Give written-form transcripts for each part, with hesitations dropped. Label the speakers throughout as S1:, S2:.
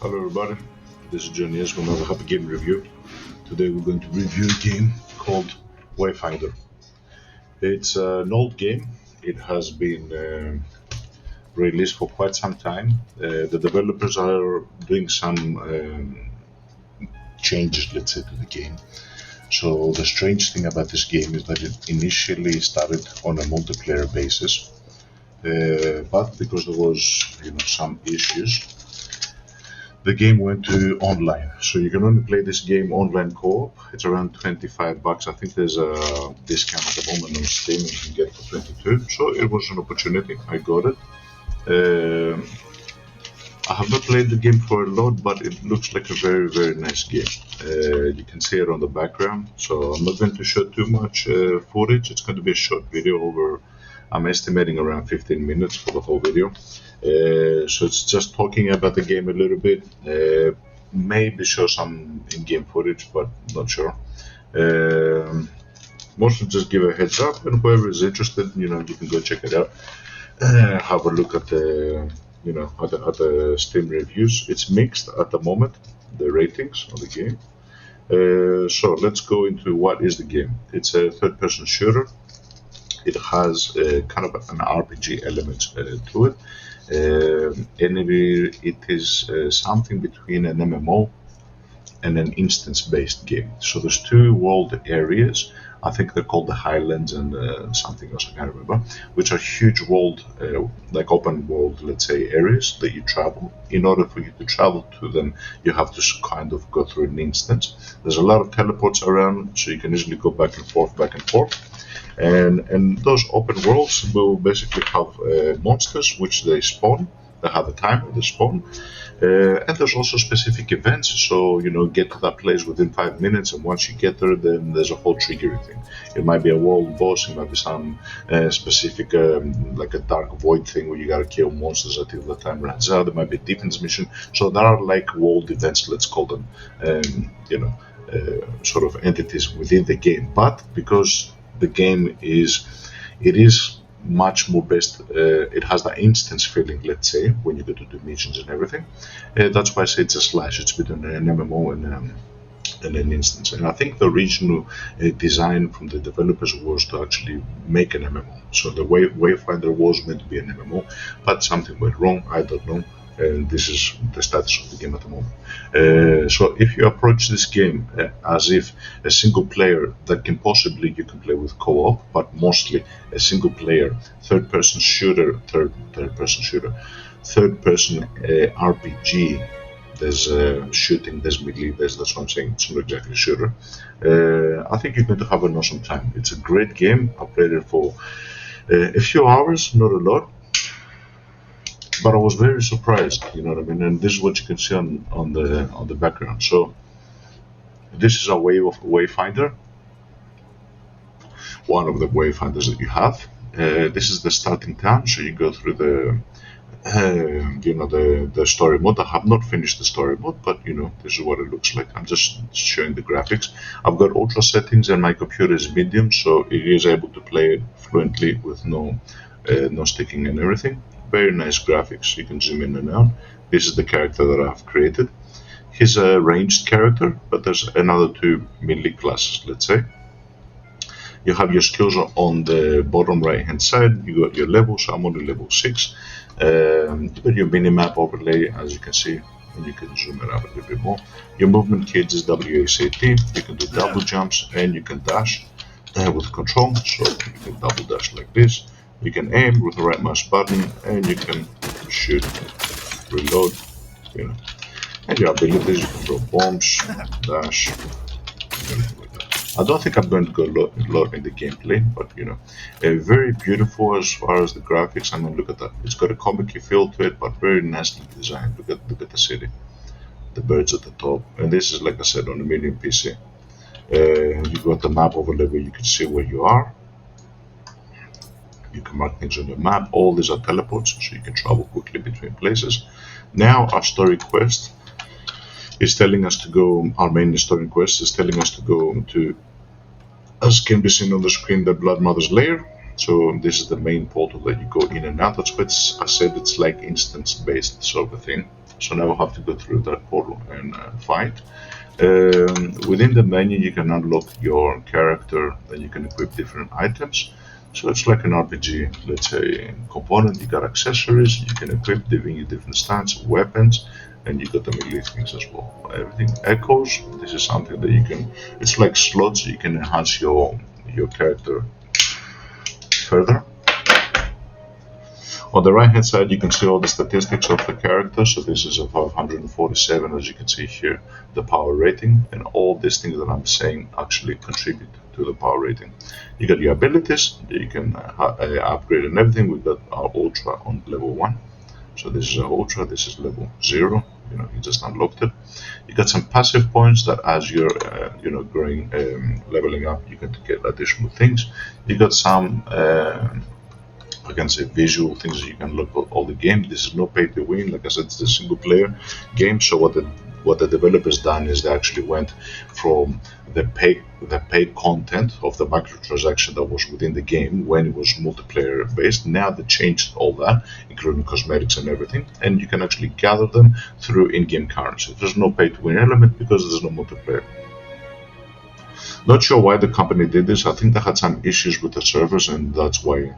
S1: Hello everybody, this is Johnny S with another Happy Game review. Today we're going to review a game called Wayfinder. It's an old game. It has been released for quite some time. The developers are doing some changes, let's say, to the game. So the strange thing about this game is that it initially started on a multiplayer basis, but because there was, some issues, the game went to online. So you can only play this game online co-op. It's around $25. I think there's a discount at the moment on Steam. You can get it for 22. So it was an opportunity. I got it. I have not played the game for a lot, but it looks like a very, very nice game. You can see it on the background. So I'm not going to show too much footage. It's going to be a short video over, I'm estimating around 15 minutes for the whole video. So it's just talking about the game a little bit, maybe show some in-game footage, but not sure. Mostly just give a heads up, and whoever is interested, you can go check it out. Have a look at the, at the Steam reviews. It's mixed at the moment, the ratings of the game. So let's go into what is the game. It's a third-person shooter. It has kind of an RPG element to it. And it is something between an MMO and an instance-based game. So there's two world areas. I think they're called the Highlands and something else, I can't remember, which are huge world, like open world, let's say, areas that you travel. In order for you to travel to them, you have to kind of go through an instance. There's a lot of teleports around, so you can easily go back and forth. And those open worlds will basically have monsters which they spawn. They have a timer, they spawn. And there's also specific events, so get to that place within 5 minutes, and once you get there, then there's a whole triggering thing. It might be a world boss, it might be some specific, like a dark void thing where you gotta kill monsters until the time runs out. There might be a defense mission, so there are like world events, let's call them, sort of entities within the game. But because the game is much more based, it has that instance feeling, let's say, when you go to do missions and everything. That's why I say it's a slash. It's between an MMO and an instance. And I think the original design from the developers was to actually make an MMO. So the Wayfinder was meant to be an MMO, but something went wrong. I don't know. And this is the status of the game at the moment. So if you approach this game as if a single player that you can play with co-op, but mostly a single player third-person RPG. There's shooting, there's melee, that's what I'm saying. It's not exactly a shooter. I think you're going to have an awesome time. It's a great game. I played it for a few hours, not a lot. But I was very surprised, you know what I mean? And this is what you can see on the background. So this is a Wayfinder, one of the Wayfinders that you have. This is the starting town, so you go through the story mode. I have not finished the story mode, but this is what it looks like. I'm just showing the graphics. I've got ultra settings and my computer is medium, so it is able to play it fluently with no sticking and everything. Very nice graphics. You can zoom in and out. This is the character that I've created. He's a ranged character, but there's another two melee classes, let's say. You have your skills on the bottom right hand side. You got your levels. I'm on the level 6. You got your mini-map overlay, as you can see, and you can zoom it out a little bit more. Your movement kit is WASD. You can do double jumps and you can dash with control, so you can double dash like this. You can aim with the right mouse button, and you can shoot, reload, And your abilities, you can throw bombs, dash, anything like that. I don't think I'm going to go a lot in the gameplay, but very beautiful as far as the graphics. I mean, look at that. It's got a comic feel to it, but very nicely designed. Look at the city, the birds at the top, and this is, like I said, on a medium PC. You got the map overlay where you can see where you are. You can mark things on your map. All these are teleports, so you can travel quickly between places. Now our story quest is telling us to go, our main story quest is telling us to go to, as can be seen on the screen, the Blood Mother's lair. So this is the main portal that you go in and out. That's why I said it's like instance based sort of a thing. so never have to go through that portal and fight. Within the menu, you can unlock your character, and you can equip different items. So it's like an RPG, let's say, component. You got accessories, you can equip, giving you different stats, weapons, and you got the melee things as well. Everything echoes. This is something that you can. It's like slots. You can enhance your character further. On the right hand side, you can see all the statistics of the character. So this is a 547, as you can see here, the power rating, and all these things that I'm saying actually contribute to the power rating. You got your abilities that you can upgrade and everything. We've got our ultra on level 1. So this is an ultra, this is level 0. You just unlocked it. You got some passive points that as you're growing, leveling up, you can get additional things. You got some I can say visual things that you can look at all the game. This is no pay to win. Like I said, it's a single player game. So what the developers done is they actually went from the paid content of the microtransaction that was within the game when it was multiplayer based. Now they changed all that, including cosmetics and everything, and you can actually gather them through in-game currency. There's no pay to win element because there's no multiplayer. Not sure why the company did this. I think they had some issues with the servers, and that's why,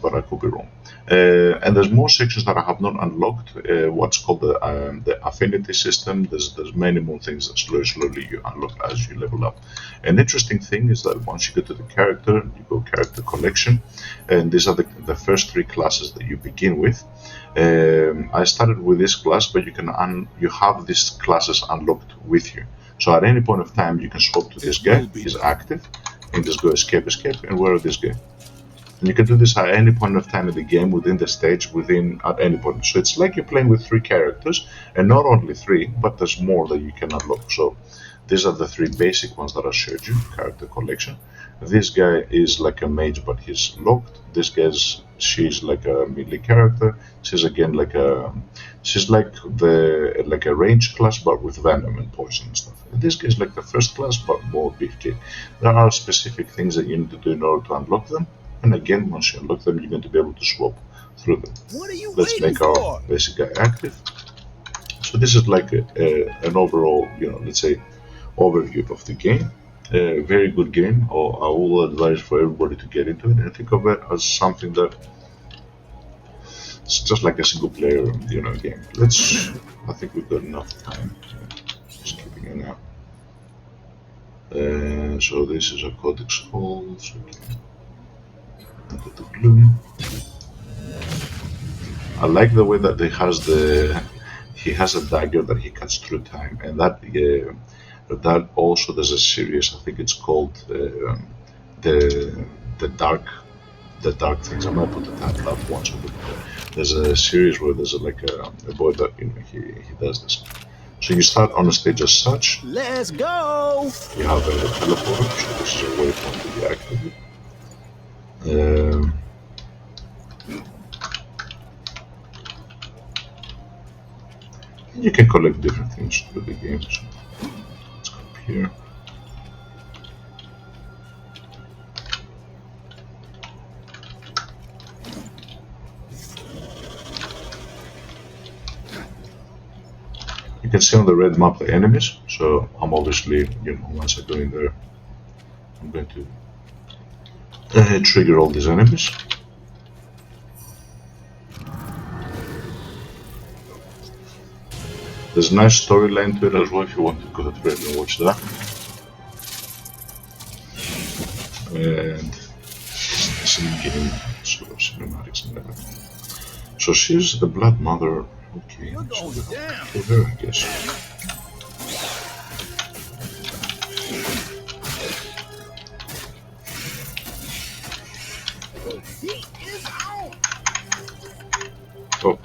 S1: but I could be wrong. And there's more sections that I have not unlocked. What's called the affinity system. There's many more things that slowly you unlock as you level up. An interesting thing is that once you go to the character, you go character collection, and these are the first 3 classes that you begin with. I started with this class, but you have these classes unlocked with you. So at any point of time, you can swap to this guy. He's active, and just go escape, and wear this guy. And you can do this at any point of time in the game, within the stage, at any point. So it's like you're playing with 3 characters, and not only 3, but there's more that you can unlock. So these are the 3 basic ones that I showed you, character collection. This guy is like a mage, but he's locked. She's like a melee character. She's like a range class, but with venom and poison and stuff. And this guy is like the first class, but more beefcake. There are specific things that you need to do in order to unlock them. And again, once you unlock them, you're going to be able to swap through them. Let's make our basic guy active. So this is like an overall, let's say, overview of the game. A very good game. I will advise for everybody to get into it and think of it as something that it's just like a single player, game. I think we've got enough time. Just keeping an eye. So this is a codex hole. So look at the glue. I like the way that he has a dagger that he cuts through time, and that also there's a series. I think it's called the dark things. I might put the title up once. There's a series where there's a boy that he does this. So you start on a stage as such.
S2: Let's go.
S1: You have a teleporter. So this is a waypoint to be activated. You can collect different things through the game. So let's go up here. You can see on the red map the enemies. So I'm obviously, once I go in there, I'm going to trigger all these enemies. There's a nice storyline to it as well if you want to go through it and watch that. And it's in-game sort of cinematics and everything. So she's the Blood Mother. Okay, so kill her, I guess. Oh.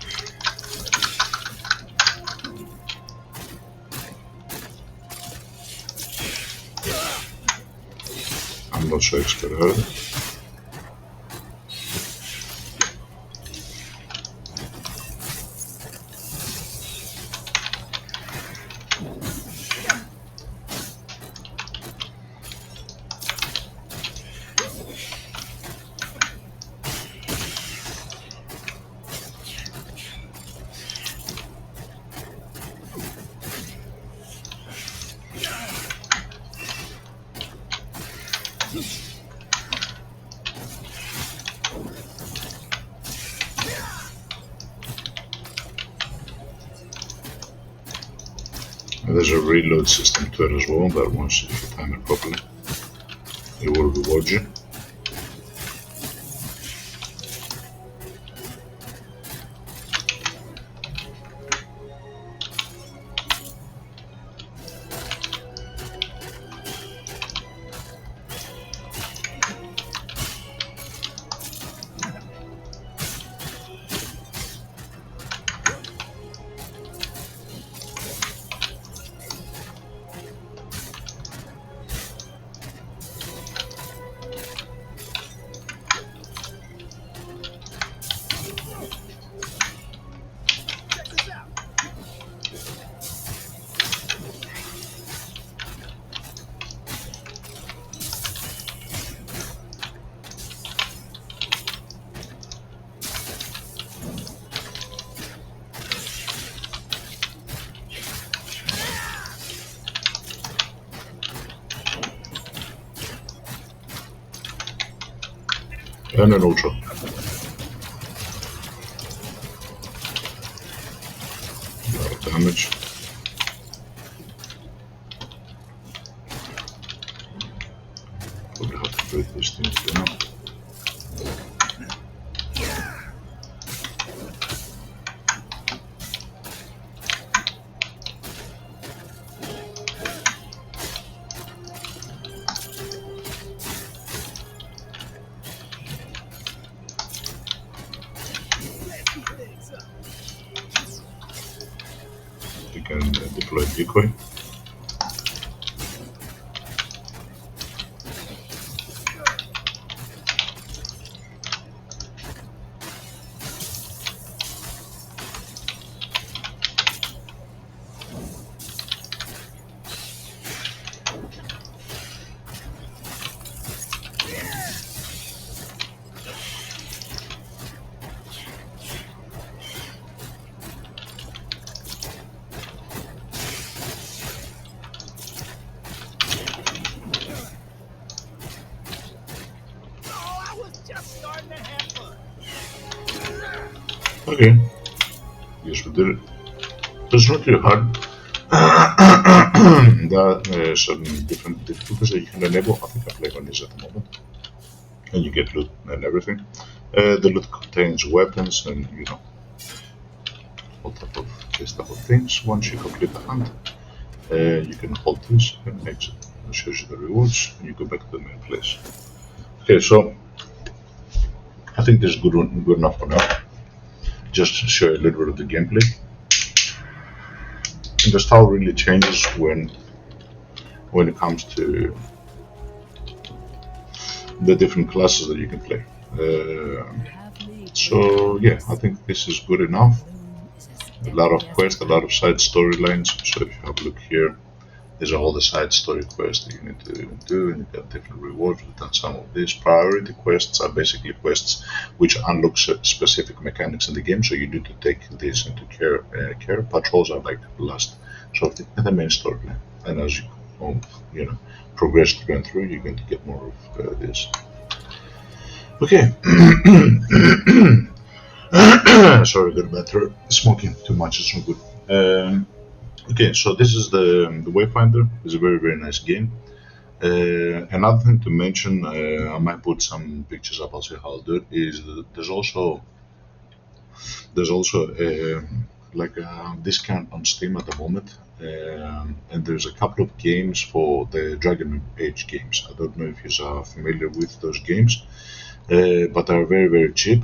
S1: I'm not so expert at it. And there's a reload system to it as well, that once if you time it properly, it will reward you. And an ultra. A lot of damage. Probably have to break these things down. You can deploy decoy. Okay, yes we did it. It's not too hard. There are certain different difficulties that you can enable. I think I play on this at the moment. And you get loot and everything. The loot contains weapons and, you know, all type of this type of things. Once you complete the hunt, you can hold this and exit. It shows you the rewards and you go back to the main place. Okay, so I think this is good enough for now. Just to show you a little bit of the gameplay. And the style really changes when it comes to the different classes that you can play. So yeah, I think this is good enough. A lot of quests, a lot of side storylines. So if you have a look here, these are all the side story quests that you need to do, and you get different rewards. We've done some of these. Priority quests are basically quests which unlock specific mechanics in the game, so you need to take this into care. Patrols are like last, so the main storyline. And as you progress through and through, you're going to get more of this. Okay. Sorry, good about throat. Smoking too much is not good. Okay, so this is the Wayfinder. It's a very, very nice game. Another thing to mention, I might put some pictures up. I'll see how I'll do it. Is that there's also like a discount on Steam at the moment, and there's a couple of games for the Dragon Age games. I don't know if you are familiar with those games, but they're very, very cheap.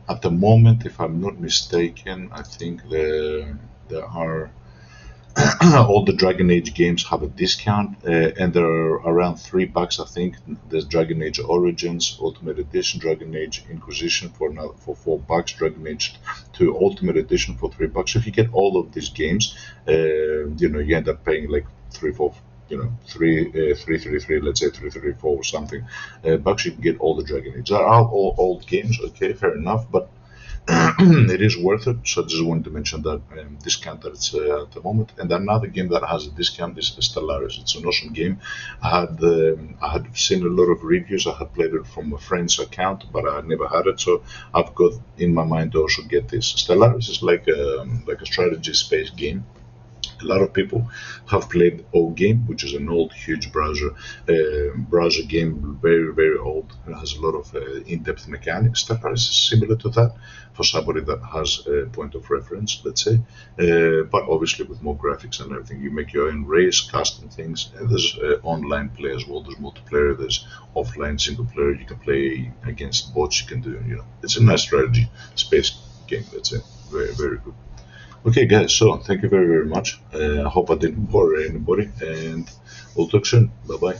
S1: At the moment, if I'm not mistaken, I think there are all the Dragon Age games have a discount, and they're around $3. I think there's Dragon Age Origins Ultimate Edition, Dragon Age Inquisition for $4, Dragon Age 2 Ultimate Edition for $3. So if you get all of these games, you end up paying like three, four. 333, let's say 334 or something bucks. You can get all the Dragon Age. They're all old games, okay, fair enough, but It is worth it. So I just wanted to mention that discount that it's at the moment. And another game that has a discount is Stellaris. It's an awesome game. I had seen a lot of reviews. I had played it from a friend's account, but I never had it. So I've got in my mind to also get this. Stellaris is like a strategy space game. A lot of people have played O Game, which is an old, huge browser game, very old. It has a lot of in-depth mechanics. Stellaris is similar to that for somebody that has a point of reference, let's say, but obviously with more graphics and everything. You make your own race, custom things, and there's online play as well. There's multiplayer. There's offline single player. You can play against bots. You can do, it's a nice strategy space game. Let's say, very good. Okay, guys, so thank you very much. I hope I didn't bore anybody, and we'll talk soon. Bye bye.